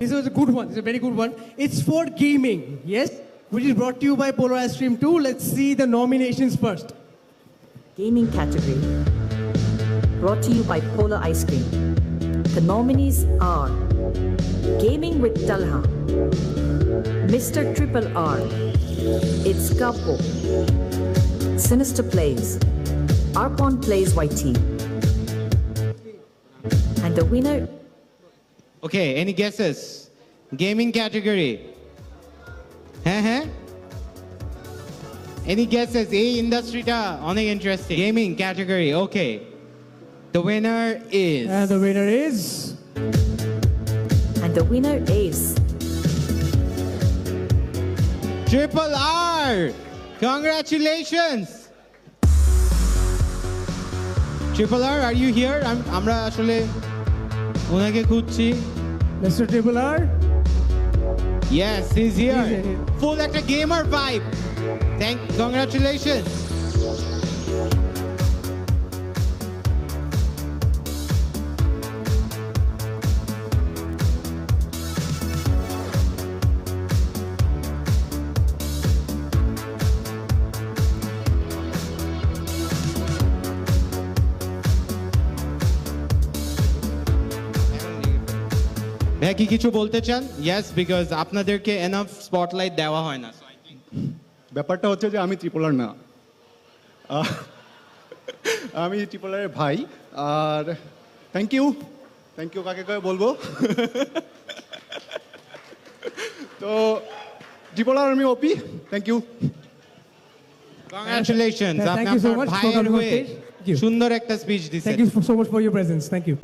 This was a good one. It's a very good one. It's for gaming, yes? Which is brought to you by Polar Ice Cream 2. Let's see the nominations first. Gaming category. Brought to you by Polar Ice Cream. The nominees are Gaming with Talha, Mr. Triple R, It's Kapo, Sinister Plays, Arpon Plays YT. And the winner... Okay, any guesses? Gaming category. Any guesses? A industry ta onek interesting. Gaming category. Okay. The winner is. And the winner is. And the winner is. Triple R. Congratulations. Triple R, are you here? আমরা আসলে ওনাকে খুঁজছি. Mr. Triple R. Yes, he's here. He's here. Full একটা gamer vibe. Congratulations. ভাই কি কিছু বলতে চান? Yes, because আপনাদেরকে enough spotlight দেওয়া হয় না। ব্যাপারটা হচ্ছে যে আমি ট্রিপল আর না, আমি ট্রিপল আরের ভাই। আর থ্যাংক ইউ কাকে কাকে বলবো। তো ট্রিপল আর আমি ওপি, থ্যাংক ইউ। Congratulations, আপনি Thank you so আপনার much for ভাইয়ের coming on হয়ে stage. Thank you. সুন্দর একটা স্পিচ দিয়েছেন। Thank you so much for your presence. Thank you.